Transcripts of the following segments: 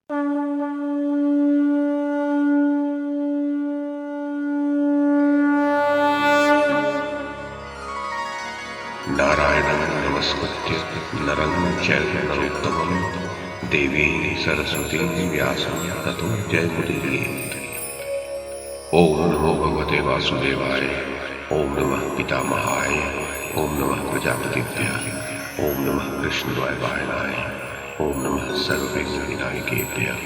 नारायणं नमस्कृत्य नरं चैव नरोत्तमं देवीं सरस्वतीं व्यासं ततो जयमुदीरयेत्। ओम नमो भगवते वासुदेवाय, ओम नमः पितामहाय, ओम नमः प्रजापतिभ्यः, ओम नमः कृष्णद्वैपायनाय, ओम नमः सर्वविघ्नविनायकेभ्यः।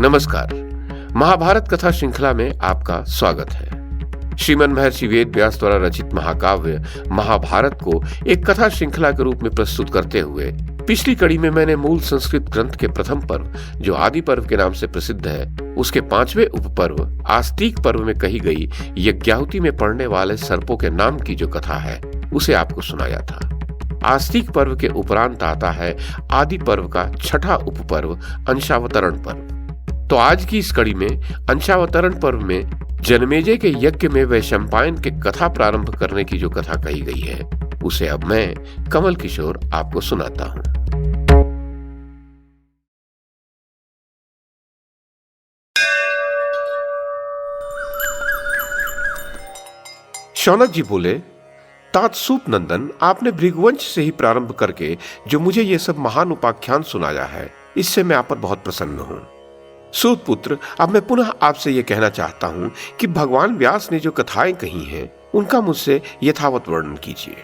नमस्कार। महाभारत कथा श्रृंखला में आपका स्वागत है। श्रीमन महर्षि वेद व्यास द्वारा रचित महाकाव्य महाभारत को एक कथा श्रृंखला के रूप में प्रस्तुत करते हुए पिछली कड़ी में मैंने मूल संस्कृत ग्रंथ के प्रथम पर्व, जो आदि पर्व के नाम से प्रसिद्ध है, उसके 5वें उपपर्व आस्तिक पर्व में कही गई यज्ञाहुति में पड़ने वाले सर्पों के नाम की जो कथा है, उसे आपको सुनाया था। आस्तिक पर्व के उपरांत आता है आदि पर्व का छठा उपपर्व अंशावतरण पर्व। तो आज की इस कड़ी में अंशावतरण पर्व में जन्मेजय के यज्ञ में वैशंपायन के कथा प्रारंभ करने की जो कथा कही गई है, उसे अब मैं कमल किशोर आपको सुनाता हूं। शौनक जी बोले, तात सूप नंदन, आपने भृगुवंश से ही प्रारंभ करके जो मुझे ये सब महान उपाख्यान सुनाया है, इससे मैं आप पर बहुत प्रसन्न हूं। सूत पुत्र, अब मैं पुनः आपसे यह कहना चाहता हूं कि भगवान व्यास ने जो कथाएं कही हैं, उनका मुझसे यथावत वर्णन कीजिए।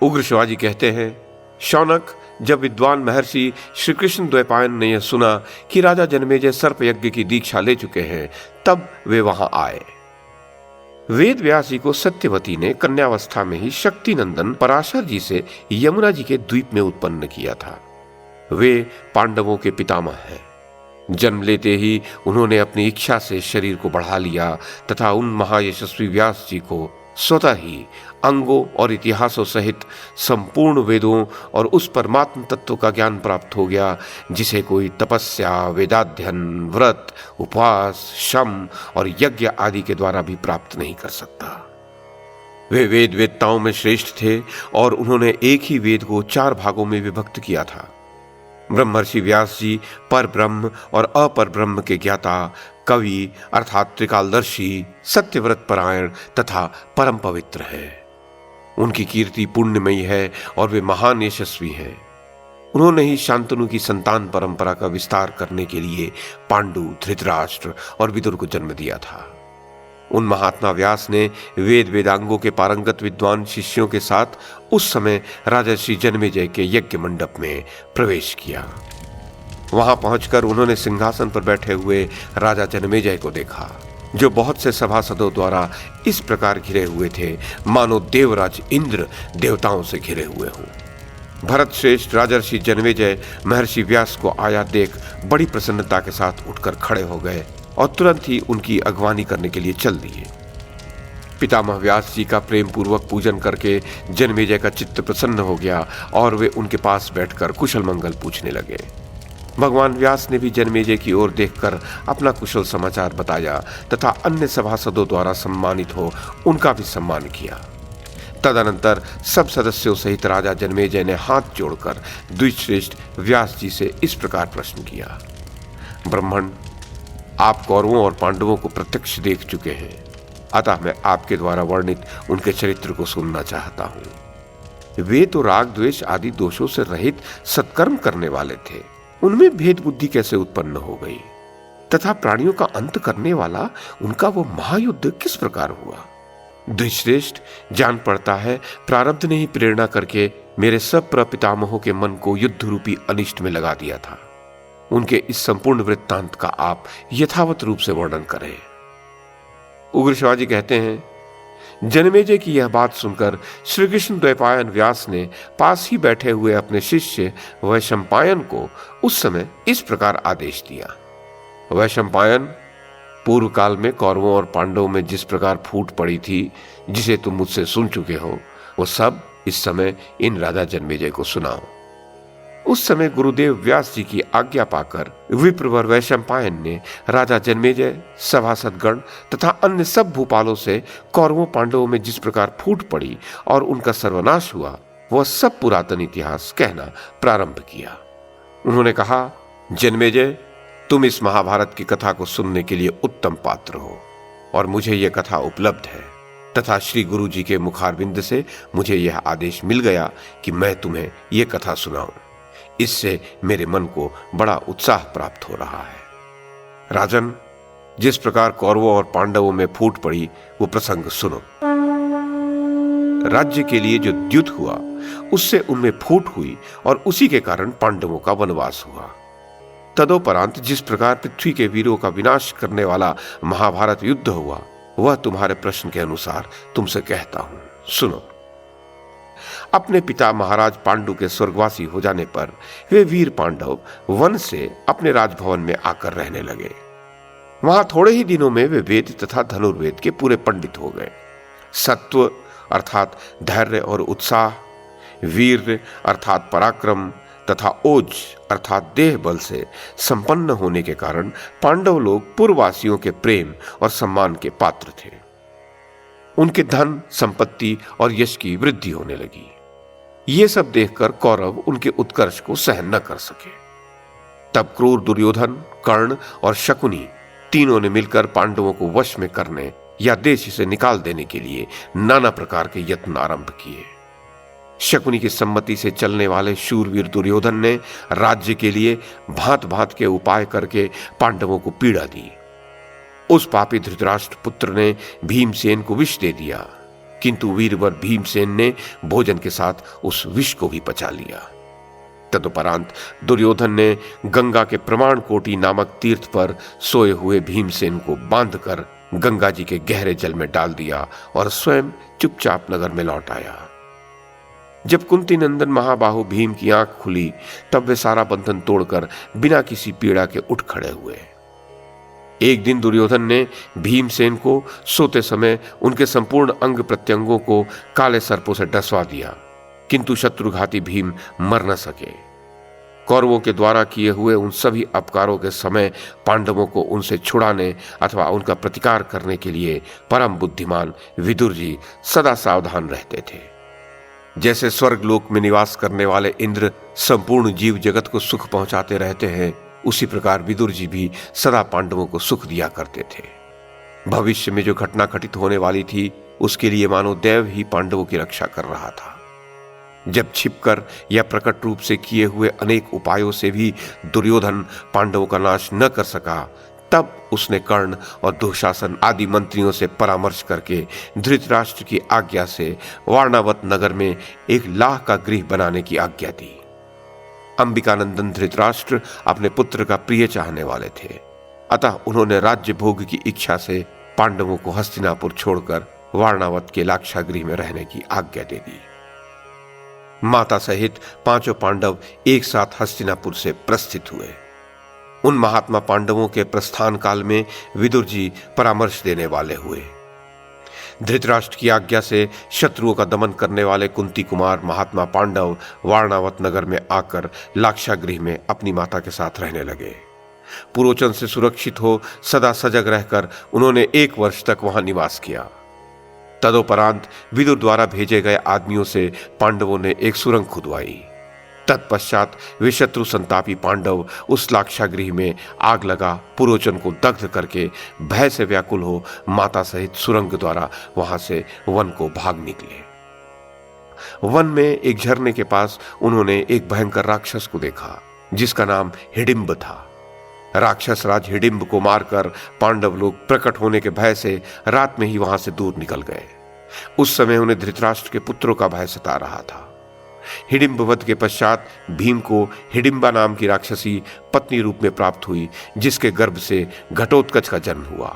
उग्र शिवाजी कहते हैं, शौनक, जब विद्वान महर्षि श्री कृष्ण द्वैपायन ने यह सुना कि राजा जन्मेजय सर्प यज्ञ की दीक्षा ले चुके हैं, तब वे वहां आए। वेद व्यास जी को सत्यवती ने कन्यावस्था में ही शक्ति नंदन पराशर जी से यमुना जी के द्वीप में उत्पन्न किया था। वे पांडवों के पितामह हैं। जन्म लेते ही उन्होंने अपनी इच्छा से शरीर को बढ़ा लिया तथा उन महायशस्वी व्यास जी को स्वतः ही अंगों और इतिहासों सहित संपूर्ण वेदों और उस परमात्म तत्व का ज्ञान प्राप्त हो गया, जिसे कोई तपस्या, वेदाध्ययन, व्रत, उपवास, शम और यज्ञ आदि के द्वारा भी प्राप्त नहीं कर सकता। वे वेद वेदताओं में श्रेष्ठ थे और उन्होंने एक ही वेद को 4 भागों में विभक्त किया था। ब्रह्मर्षि व्यास जी पर ब्रह्म और अपर ब्रह्म के ज्ञाता, कवि अर्थात त्रिकालदर्शी, सत्यव्रत परायण तथा परम पवित्र है। उनकी कीर्ति पुण्यमयी है और वे महान यशस्वी हैं। उन्होंने ही शांतनु की संतान परंपरा का विस्तार करने के लिए पांडु, धृतराष्ट्र और विदुर को जन्म दिया था। उन महात्मा व्यास ने वेद वेदांगों के पारंगत विद्वान शिष्यों के साथ उस समय राजर्षि जन्मेजय के यज्ञ मंडप में प्रवेश किया। वहां पहुंचकर उन्होंने सिंहासन पर बैठे हुए राजा जन्मेजय को देखा, जो बहुत से सभासदों द्वारा इस प्रकार घिरे हुए थे मानो देवराज इंद्र देवताओं से घिरे हुए हों। भरत श्रेष्ठ राजर्षि जन्मेजय महर्षि व्यास को आया देख बड़ी प्रसन्नता के साथ उठकर खड़े हो गए और तुरंत ही उनकी अगवानी करने के लिए चल दिए। पितामह व्यास जी का प्रेम पूर्वक पूजन करके जन्मेजय का चित्त प्रसन्न हो गया और वे उनके पास बैठकर कुशल मंगल पूछने लगे। भगवान व्यास ने भी जन्मेजय की ओर देखकर अपना कुशल समाचार बताया तथा अन्य सभासदों द्वारा सम्मानित हो उनका भी सम्मान किया। तदनंतर सब सदस्यों सहित राजा जन्मेजय ने हाथ जोड़कर द्विजश्रेष्ठ व्यास जी से इस प्रकार प्रश्न किया, ब्राह्मण, आप कौरवों और पांडवों को प्रत्यक्ष देख चुके हैं, अतः मैं आपके द्वारा वर्णित उनके चरित्र को सुनना चाहता हूं। वे तो राग द्वेष आदि दोषों से रहित सत्कर्म करने वाले थे, उनमें भेद बुद्धि कैसे उत्पन्न हो गई तथा प्राणियों का अंत करने वाला उनका वो महायुद्ध किस प्रकार हुआ। द्विजश्रेष्ठ, जान पड़ता है प्रारब्ध ने ही प्रेरणा करके मेरे सब प्रपितामहों के मन को युद्ध रूपी अनिष्ट में लगा दिया था। उनके इस संपूर्ण वृत्तांत का आप यथावत रूप से वर्णन करें। उग्र शिवाजी कहते हैं, जन्मेजय की यह बात सुनकर श्री कृष्ण द्वैपायन व्यास ने पास ही बैठे हुए अपने शिष्य वैशंपायन को उस समय इस प्रकार आदेश दिया, वैशंपायन, पूर्व काल में कौरवों और पांडवों में जिस प्रकार फूट पड़ी थी, जिसे तुम मुझसे सुन चुके हो, वो सब इस समय इन राजा जन्मेजय को सुनाओ। उस समय गुरुदेव व्यास जी की आज्ञा पाकर विप्रवर वैशंपायन ने राजा जन्मेजय, सभासदगण तथा अन्य सब भूपालों से कौरवों पांडवों में जिस प्रकार फूट पड़ी और उनका सर्वनाश हुआ, वह सब पुरातन इतिहास कहना प्रारंभ किया। उन्होंने कहा, जन्मेजय, तुम इस महाभारत की कथा को सुनने के लिए उत्तम पात्र हो और मुझे यह कथा उपलब्ध है तथा श्री गुरु जी के मुखारविंद से मुझे यह आदेश मिल गया कि मैं तुम्हें यह कथा सुनाऊं। इससे मेरे मन को बड़ा उत्साह प्राप्त हो रहा है। राजन, जिस प्रकार कौरवों और पांडवों में फूट पड़ी वो प्रसंग सुनो। राज्य के लिए जो द्युत हुआ उससे उनमें फूट हुई और उसी के कारण पांडवों का वनवास हुआ। तदोपरांत जिस प्रकार पृथ्वी के वीरों का विनाश करने वाला महाभारत युद्ध हुआ वह तुम्हारे प्रश्न के अनुसार तुमसे कहता हूं, सुनो। अपने पिता महाराज पांडु के स्वर्गवासी हो जाने पर वे वीर पांडव वन से अपने राजभवन में आकर रहने लगे। वहां थोड़े ही दिनों में वे वेद तथा धनुर्वेद के पूरे पंडित हो गए। सत्व अर्थात धैर्य और उत्साह, वीर अर्थात पराक्रम तथा ओज अर्थात देह बल से संपन्न होने के कारण पांडव लोग पूर्ववासियों के प्रेम और सम्मान के पात्र थे। उनके धन, संपत्ति और यश की वृद्धि होने लगी। ये सब देखकर कौरव उनके उत्कर्ष को सहन न कर सके। तब क्रूर दुर्योधन, कर्ण और शकुनी तीनों ने मिलकर पांडवों को वश में करने या देश से निकाल देने के लिए नाना प्रकार के यत्न आरंभ किए। शकुनी की सम्मति से चलने वाले शूरवीर दुर्योधन ने राज्य के लिए भांत भांत के उपाय करके पांडवों को पीड़ा दी। उस पापी धृतराष्ट्र पुत्र ने भीमसेन को विष दे दिया, किंतु वीरवर भीमसेन ने भोजन के साथ उस विष को भी पचा लिया। तदुपरांत दुर्योधन ने गंगा के प्रमाण कोटि नामक तीर्थ पर सोए हुए भीमसेन को बांधकर गंगा जी के गहरे जल में डाल दिया और स्वयं चुपचाप नगर में लौट आया। जब कुंती नंदन महाबाहु भीम की आंख खुली तब वे सारा बंधन तोड़कर बिना किसी पीड़ा के उठ खड़े हुए। एक दिन दुर्योधन ने भीमसेन को सोते समय उनके संपूर्ण अंग प्रत्यंगों को काले सर्पों से डसवा दिया, किंतु शत्रुघाती भीम मर न सके। कौरवों के द्वारा किए हुए उन सभी अपकारों के समय पांडवों को उनसे छुड़ाने अथवा उनका प्रतिकार करने के लिए परम बुद्धिमान विदुर जी सदा सावधान रहते थे। जैसे स्वर्गलोक में निवास करने वाले इंद्र संपूर्ण जीव जगत को सुख पहुंचाते रहते हैं, उसी प्रकार विदुर जी भी सदा पांडवों को सुख दिया करते थे। भविष्य में जो घटना घटित होने वाली थी उसके लिए मानो देव ही पांडवों की रक्षा कर रहा था। जब छिपकर या प्रकट रूप से किए हुए अनेक उपायों से भी दुर्योधन पांडवों का नाश न कर सका, तब उसने कर्ण और दुशासन आदि मंत्रियों से परामर्श करके धृतराष्ट्र की आज्ञा से वारणावत नगर में एक लाह का गृह बनाने की आज्ञा दी। अंबिकानंदन धृतराष्ट्र अपने पुत्र का प्रिय चाहने वाले थे, अतः उन्होंने राज्य भोग की इच्छा से पांडवों को हस्तिनापुर छोड़कर वारणावत के लाक्षागृह में रहने की आज्ञा दे दी। माता सहित पांचों पांडव एक साथ हस्तिनापुर से प्रस्थित हुए। उन महात्मा पांडवों के प्रस्थान काल में विदुर जी परामर्श देने वाले हुए। धृतराष्ट्र की आज्ञा से शत्रुओं का दमन करने वाले कुंती कुमार महात्मा पांडव वारणावत नगर में आकर लाक्षागृह में अपनी माता के साथ रहने लगे। पुरोचन से सुरक्षित हो सदा सजग रहकर उन्होंने 1 वर्ष तक वहां निवास किया। तदोपरांत विदुर द्वारा भेजे गए आदमियों से पांडवों ने एक सुरंग खुदवाई। तत्पश्चात वे शत्रु संतापी पांडव उस लाक्षागृह में आग लगा पुरोचन को दग्ध करके भय से व्याकुल हो माता सहित सुरंग द्वारा वहां से वन को भाग निकले। वन में एक झरने के पास उन्होंने एक भयंकर राक्षस को देखा जिसका नाम हिडिंब था। राक्षस राज हिडिंब को मारकर पांडव लोग प्रकट होने के भय से रात में ही वहां से दूर निकल गए। उस समय उन्हें धृतराष्ट्र के पुत्रों का भय सता रहा था। हिडिंब वध के पश्चात भीम को हिडिंबा नाम की राक्षसी पत्नी रूप में प्राप्त हुई, जिसके गर्भ से घटोत्कच का जन्म हुआ।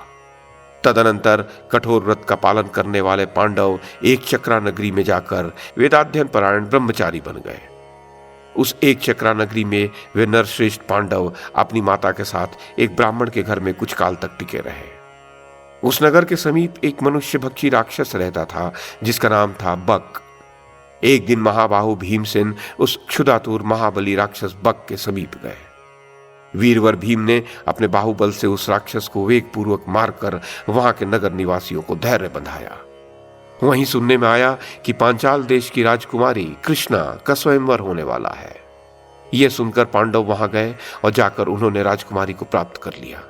तदनंतर कठोर व्रत का पालन करने वाले पांडव एक चक्रा नगरी में जाकर वेदाध्ययन परायण ब्रह्मचारी बन गए। उस एक चक्रा नगरी में वे नरश्रेष्ठ पांडव अपनी माता के साथ एक ब्राह्मण के घर में कुछ काल तक टिके रहे। उस नगर के समीप एक मनुष्य भक्षी राक्षस रहता था जिसका नाम था बक। एक दिन महाबाहु भीमसेन उस क्षुधातुर महाबली राक्षस बक के समीप गए। वीरवर भीम ने अपने बाहुबल से उस राक्षस को वेग पूर्वक मारकर वहां के नगर निवासियों को धैर्य बंधाया। वहीं सुनने में आया कि पांचाल देश की राजकुमारी कृष्णा का स्वयंवर होने वाला है। यह सुनकर पांडव वहां गए और जाकर उन्होंने राजकुमारी को प्राप्त कर लिया।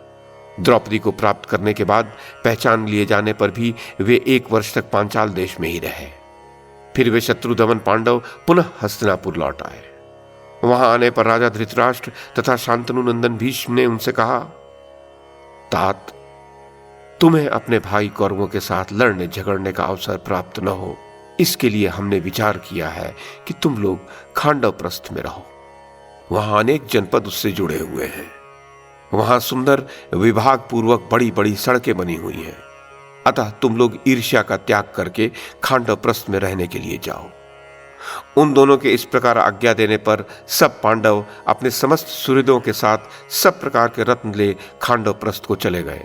द्रौपदी को प्राप्त करने के बाद पहचान लिए जाने पर भी वे 1 वर्ष तक पांचाल देश में ही रहे। फिर वे शत्रुदमन पांडव पुनः हस्तिनापुर लौट आए। वहां आने पर राजा धृतराष्ट्र तथा शांतनु नंदन भीष्म ने उनसे कहा, तात, तुम्हें अपने भाई कौरवों के साथ लड़ने झगड़ने का अवसर प्राप्त न हो, इसके लिए हमने विचार किया है कि तुम लोग खांडव प्रस्थ में रहो। वहां अनेक जनपद उससे जुड़े हुए हैं। वहां सुंदर विभाग पूर्वक बड़ी बड़ी सड़कें बनी हुई हैं। अतः तुम लोग ईर्ष्या का त्याग करके खांडव प्रस्थ में रहने के लिए जाओ। उन दोनों के इस प्रकार आज्ञा देने पर सब पांडव अपने समस्त सुहृदों के साथ सब प्रकार के रत्न ले खांडव प्रस्थ को चले गए।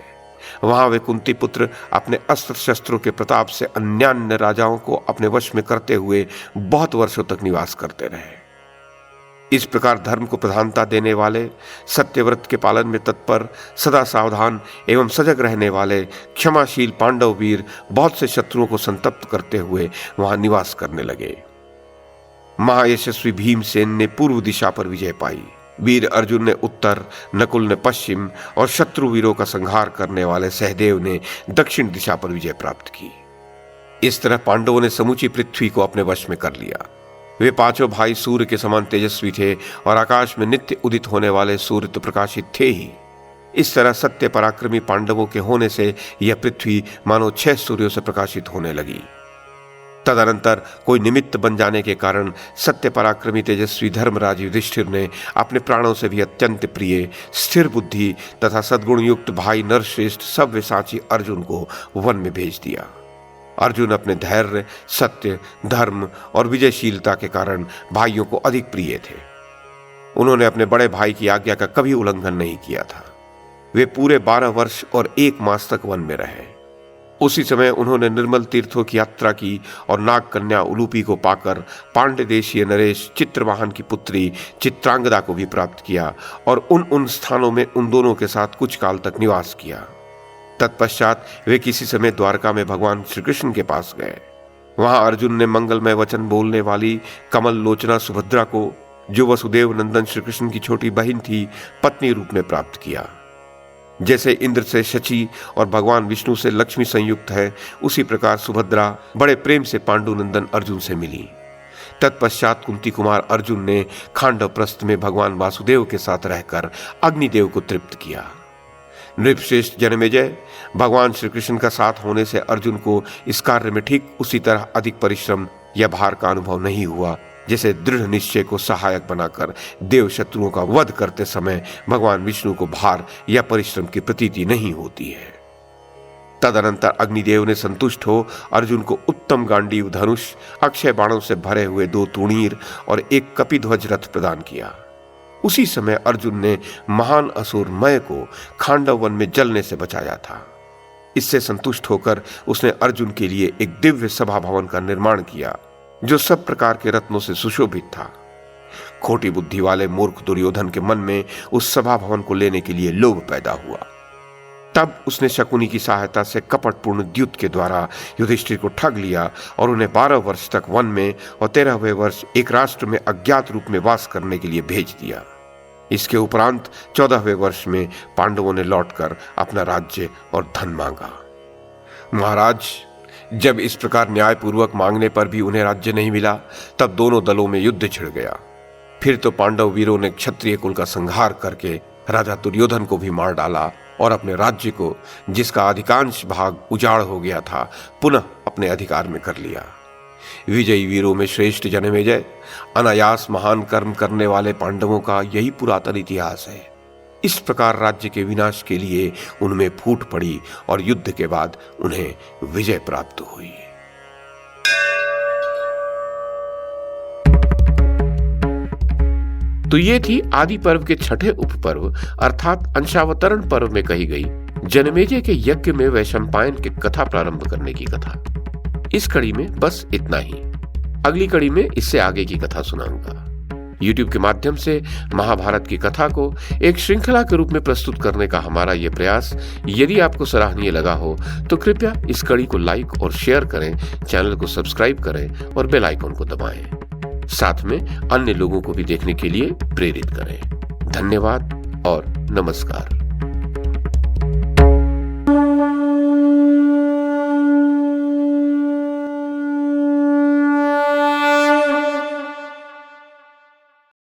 वहां वे कुंती पुत्र अपने अस्त्र शस्त्रों के प्रताप से अन्यान्य राजाओं को अपने वश में करते हुए बहुत वर्षों तक निवास करते रहे। इस प्रकार धर्म को प्रधानता देने वाले, सत्यव्रत के पालन में तत्पर, सदा सावधान एवं सजग रहने वाले क्षमाशील पांडव वीर बहुत से शत्रुओं को संतप्त करते हुए वहां निवास करने लगे। महायशस्वी भीमसेन ने पूर्व दिशा पर विजय पाई। वीर अर्जुन ने उत्तर, नकुल ने पश्चिम और शत्रु वीरों का संहार करने वाले सहदेव ने दक्षिण दिशा पर विजय प्राप्त की। इस तरह पांडवों ने समूची पृथ्वी को अपने वश में कर लिया। वे पांचों भाई सूर्य के समान तेजस्वी थे और आकाश में नित्य उदित होने वाले सूर्य तो प्रकाशित थे ही। इस तरह सत्य पराक्रमी पांडवों के होने से यह पृथ्वी मानो 6 सूर्यों से प्रकाशित होने लगी। तदनंतर कोई निमित्त बन जाने के कारण सत्य पराक्रमी तेजस्वी धर्मराज युधिष्ठिर ने अपने प्राणों से भी अत्यंत प्रिय, स्थिर बुद्धि तथा सद्गुण युक्त भाई नरश्रेष्ठ सव्यसाची अर्जुन को वन में भेज दिया। अर्जुन अपने धैर्य, सत्य, धर्म और विजयशीलता के कारण भाइयों को अधिक प्रिय थे। उन्होंने अपने बड़े भाई की आज्ञा का कभी उल्लंघन नहीं किया था। वे पूरे 12 वर्ष और 1 मास तक वन में रहे। उसी समय उन्होंने निर्मल तीर्थों की यात्रा की और नाग कन्या उलूपी को पाकर पांड्य देशीय नरेश चित्रवाहन की पुत्री चित्रांगदा को भी प्राप्त किया और उन स्थानों में उन दोनों के साथ कुछ काल तक निवास किया। तत्पश्चात वे किसी समय द्वारका में भगवान श्री कृष्ण के पास गए। वहां अर्जुन ने मंगलमय वचन बोलने वाली कमल लोचना सुभद्रा को, जो वसुदेव नंदन श्री कृष्ण की छोटी बहन थी, पत्नी रूप में प्राप्त किया। जैसे इंद्र से शची और भगवान विष्णु से लक्ष्मी संयुक्त है, उसी प्रकार सुभद्रा बड़े प्रेम से पांडुनंदन अर्जुन से मिली। तत्पश्चात कुंती कुमार अर्जुन ने खांडव प्रस्थ में भगवान वासुदेव के साथ रहकर अग्निदेव को तृप्त किया। नृपश्रेष्ठ जन्मेजय, भगवान श्री कृष्ण का साथ होने से अर्जुन को इस कार्य में ठीक उसी तरह अधिक परिश्रम या भार का अनुभव नहीं हुआ जैसे दृढ़ निश्चय को सहायक बनाकर देव शत्रुओं का वध करते समय भगवान विष्णु को भार या परिश्रम की प्रतीति नहीं होती है। तदनंतर अग्निदेव ने संतुष्ट हो अर्जुन को उत्तम गांडीव धनुष, अक्षय बाणों से भरे हुए 2 तूणीर और 1 कपिध्वज रथ प्रदान किया। उसी समय अर्जुन ने महान असुर मय को खांडव वन में जलने से बचाया था। इससे संतुष्ट होकर उसने अर्जुन के लिए एक दिव्य सभा भवन का निर्माण किया, जो सब प्रकार के रत्नों से सुशोभित था। खोटी बुद्धि वाले मूर्ख दुर्योधन के मन में उस सभा भवन को लेने के लिए लोभ पैदा हुआ। तब उसने शकुनी की सहायता से कपटपूर्ण द्युत के द्वारा युधिष्ठिर को ठग लिया और उन्हें 12 वर्ष तक वन में और 13वें वर्ष एक राष्ट्र में अज्ञात रूप में वास करने के लिए भेज दिया। इसके उपरांत 14वें वर्ष में पांडवों ने लौटकर अपना राज्य और धन मांगा। महाराज, जब इस प्रकार न्यायपूर्वक मांगने पर भी उन्हें राज्य नहीं मिला, तब दोनों दलों में युद्ध छिड़ गया। फिर तो पांडव वीरों ने क्षत्रिय कुल का संहार करके राजा दुर्योधन को भी मार डाला और अपने राज्य को, जिसका अधिकांश भाग उजाड़ हो गया था, पुनः अपने अधिकार में कर लिया। विजयी वीरों में श्रेष्ठ जन्मेजय, अनायास महान कर्म करने वाले पांडवों का यही पुरातन इतिहास है। इस प्रकार राज्य के विनाश के लिए उनमें फूट पड़ी और युद्ध के बाद उन्हें विजय प्राप्त हुई। तो ये थी आदि पर्व के छठे उपपर्व अर्थात अंशावतरण पर्व में कही गई जन्मेजय के यज्ञ में वैशंपायन की कथा प्रारंभ करने की कथा। इस कड़ी में बस इतना ही। अगली कड़ी में इससे आगे की कथा सुनाऊंगा। YouTube के माध्यम से महाभारत की कथा को एक श्रृंखला के रूप में प्रस्तुत करने का हमारा ये प्रयास यदि आपको सराहनीय लगा हो तो कृपया इस कड़ी को लाइक और शेयर करें, चैनल को सब्सक्राइब करें और बेल आइकन को दबाएं। साथ में अन्य लोगों को भी देखने के लिए प्रेरित करें। धन्यवाद और नमस्कार।